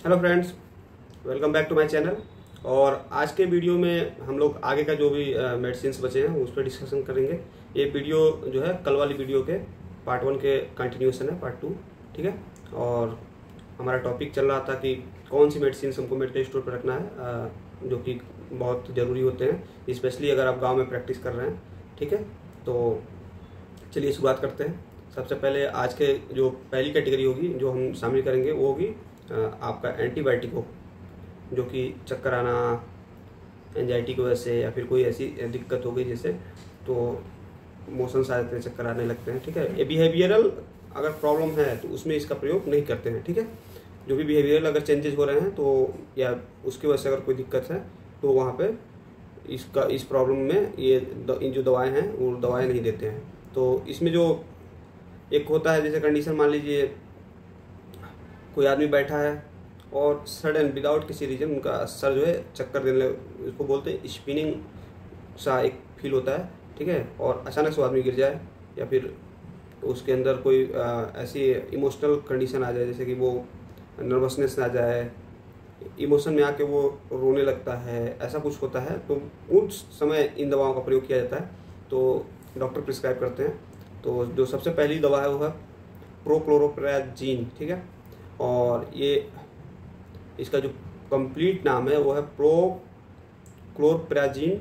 Hello friends, welcome back to my channel. और आज के वीडियो में हम लोग आगे का जो भी मेडिसिन्स बचे हैं उस पर डिस्कशन करेंगे। ये वीडियो जो है कल वाली वीडियो के पार्ट 1 के कंटिन्यूशन है, पार्ट 2। ठीक है। और हमारा टॉपिक चल रहा था कि कौन सी मेडिसिन हमको मेडिकल स्टोर पर रखना है, जो कि बहुत ज़रूरी होते हैं, स्पेशली अगर आप गाँव में प्रैक्टिस कर रहे हैं। ठीक है, तो चलिए शुरुआत करते हैं। सबसे पहले आज के जो पहली कैटेगरी होगी जो हम शामिल करेंगे वो होगी आपका एंटीबायोटिक हो, जो कि चक्कर आना, एंजाइटी की वजह से या फिर कोई ऐसी दिक्कत हो गई जैसे, तो मोशंस आ जाते हैं, चक्कर आने लगते हैं। ठीक है, ये बिहेवियरल अगर प्रॉब्लम है तो उसमें इसका प्रयोग नहीं करते हैं। ठीक है, जो भी बिहेवियरल अगर चेंजेस हो रहे हैं तो या उसकी वजह से अगर कोई दिक्कत है तो वहाँ पे इस प्रॉब्लम में इन जो दवाएं हैं वो दवाएं नहीं देते हैं। तो इसमें जो एक होता है, जैसे कंडीशन मान लीजिए कोई आदमी बैठा है और सडन विदाउट किसी रीजन उनका सर जो है चक्कर देने लगे, उसको बोलते हैं स्पिनिंग सा एक फील होता है। ठीक है, और अचानक से आदमी गिर जाए या फिर उसके अंदर कोई ऐसी इमोशनल कंडीशन आ जाए, जैसे कि वो नर्वसनेस आ जाए, इमोशन में आके वो रोने लगता है, ऐसा कुछ होता है, तो उस समय इन दवाओं का प्रयोग किया जाता है। तो डॉक्टर प्रिस्क्राइब करते हैं। तो जो सबसे पहली दवा है वो है प्रोक्लोरोप्राजीन। ठीक है, और ये इसका जो कंप्लीट नाम है वो है प्रोक्लोरप्राजीन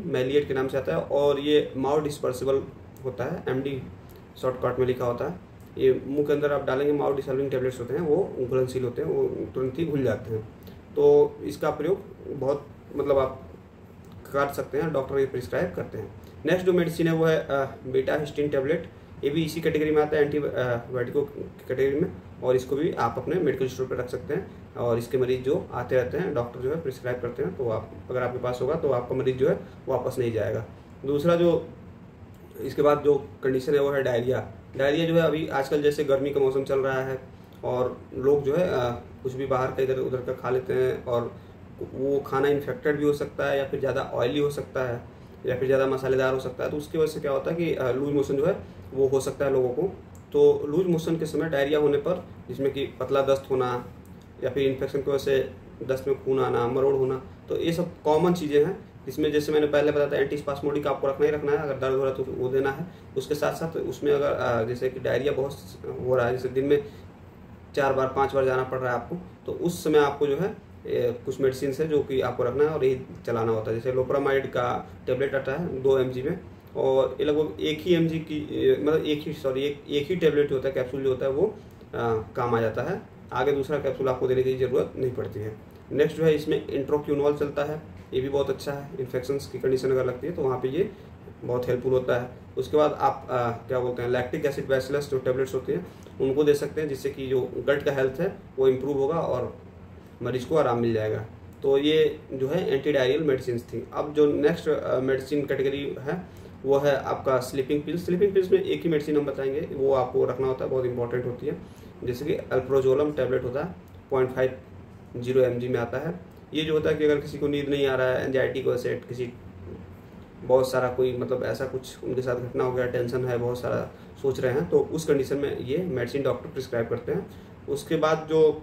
मैलिएट के नाम से आता है, और ये माउथ डिस्पर्सिबल होता है, एमडी शॉर्टकट में लिखा होता है। ये मुंह के अंदर आप डालेंगे, माउथ डिसॉल्विंग टैबलेट्स होते हैं, वो घुलनशील होते हैं, वो तुरंत ही घुल जाते हैं। तो इसका प्रयोग बहुत आप कर सकते हैं, डॉक्टर ये प्रिस्क्राइब करते हैं। नेक्स्ट जो मेडिसिन है वो है बीटा हिस्टीन टैबलेट। ये भी इसी कैटेगरी में आता है, एंटीबायोटिको कैटेगरी में, और इसको भी आप अपने मेडिकल स्टोर पर रख सकते हैं। और इसके मरीज जो आते रहते हैं, डॉक्टर जो है प्रिस्क्राइब करते हैं, तो आप अगर आपके पास होगा तो आपका मरीज जो है वापस नहीं जाएगा। दूसरा जो इसके बाद जो कंडीशन है वो है डायरिया। डायरिया जो है अभी आजकल जैसे गर्मी का मौसम चल रहा है और लोग जो है कुछ भी बाहर का इधर उधर का खा लेते हैं, और वो खाना इन्फेक्टेड भी हो सकता है, या फिर ज़्यादा ऑयली हो सकता है, या फिर ज़्यादा मसालेदार हो सकता है। तो उसकी वजह से क्या होता है कि लूज मोशन जो है वो हो सकता है लोगों को। तो लूज मोशन के समय डायरिया होने पर, जिसमें कि पतला दस्त होना या फिर इन्फेक्शन की वजह से दस्त में खून आना, मरोड़ होना, तो ये सब कॉमन चीज़ें हैं। इसमें जैसे मैंने पहले बताया था, एंटीस्पास्मोडिक आपको रखना ही रखना है, अगर दर्द हो रहा है तो वो देना है। उसके साथ साथ उसमें अगर जैसे कि डायरिया बहुत हो रहा है, जैसे दिन में 4 बार 5 बार जाना पड़ रहा है आपको, तो उस समय आपको जो है कुछ मेडिसिन है जो कि आपको रखना है और यही चलाना होता है। जैसे लोपरामाइड का टेबलेट आता है 2 mg में, और ये लगभग एक ही mg की एक ही टेबलेट होता है, कैप्सूल जो होता है वो काम आ जाता है। आगे दूसरा कैप्सूल आपको देने की ज़रूरत नहीं पड़ती है। नेक्स्ट जो है इसमें इंट्रोक्यूनॉल चलता है, ये भी बहुत अच्छा है। इन्फेक्शंस की कंडीशन अगर लगती है तो वहाँ पे ये बहुत हेल्पफुल होता है। उसके बाद आप क्या बोलते हैं, लैक्टिक एसिड बैसिलस जो टेबलेट्स होती हैं उनको दे सकते हैं, जिससे कि जो गट का हेल्थ है वो इम्प्रूव होगा और मरीज को आराम मिल जाएगा। तो ये जो है एंटी डायरियल मेडिसिन थी। अब जो नेक्स्ट मेडिसिन कैटेगरी है वो है आपका स्लीपिंग पिल्स। स्लीपिंग पिल्स में एक ही मेडिसिन हम बताएंगे, वो आपको रखना होता है, बहुत इंपॉर्टेंट होती है। जैसे कि अल्प्रोजोलम टैबलेट होता है, 0.50 mg में आता है। ये जो होता है कि अगर किसी को नींद नहीं आ रहा है, एंजाइटी की वजह से, किसी बहुत सारा कोई ऐसा कुछ उनके साथ घटना हो गया, टेंशन है, बहुत सारा सोच रहे हैं, तो उस कंडीशन में ये मेडिसिन डॉक्टर प्रिस्क्राइब करते हैं। उसके बाद जो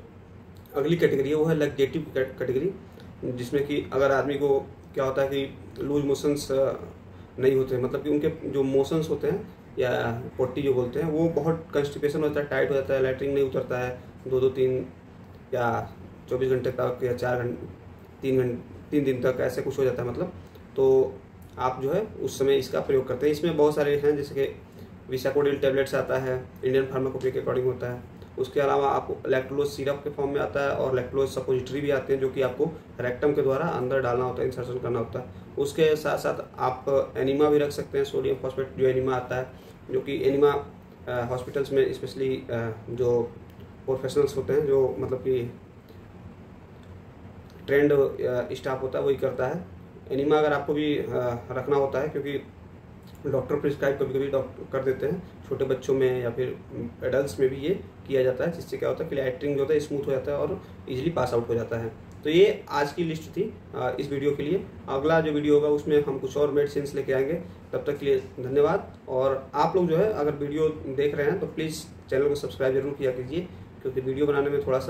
अगली कैटेगरी है वो है लैक्टेटिव कैटेगरी, जिसमें कि अगर आदमी को क्या होता है कि लूज मोशंस नहीं होते, मतलब कि उनके जो मोशंस होते हैं या पोटी जो बोलते हैं वो बहुत कंस्टिपेशन होता है, टाइट हो जाता है, लैट्रिन नहीं उतरता है 2-3 या 24 घंटे तक, या 4 घंटे 3 दिन तक, ऐसे कुछ हो जाता है तो आप जो है उस समय इसका प्रयोग करते हैं। इसमें बहुत सारे हैं, जैसे कि विसाकोडिल टैबलेट्स आता है, इंडियन फार्माकोपी के अकॉर्डिंग होता है। उसके अलावा आपको लैक्टोलोज सिरप के फॉर्म में आता है, और लैक्टोलोज सपोजिटरी भी आते हैं, जो कि आपको रेक्टम के द्वारा अंदर डालना होता है, इंसर्शन करना होता है। उसके साथ साथ आप एनिमा भी रख सकते हैं, सोडियम फॉस्फेट जो एनिमा आता है, जो कि एनिमा हॉस्पिटल्स में स्पेशली जो प्रोफेशनल्स होते हैं, जो कि ट्रेंड स्टाफ होता है वही करता है। एनिमा अगर आपको भी रखना होता है, क्योंकि डॉक्टर प्रिस्क्राइब कभी कभी डॉक्टर कर देते हैं छोटे बच्चों में या फिर एडल्ट्स में भी ये किया जाता है, जिससे क्या होता है कि लैट्रिन जो होता है स्मूथ हो जाता है और इजीली पास आउट हो जाता है। तो ये आज की लिस्ट थी इस वीडियो के लिए। अगला जो वीडियो होगा उसमें हम कुछ और मेडिसिन लेके आएंगे। तब तक के लिए धन्यवाद। और आप लोग जो है अगर वीडियो देख रहे हैं तो प्लीज़ चैनल को सब्सक्राइब जरूर किया कीजिए, क्योंकि वीडियो बनाने में थोड़ा सा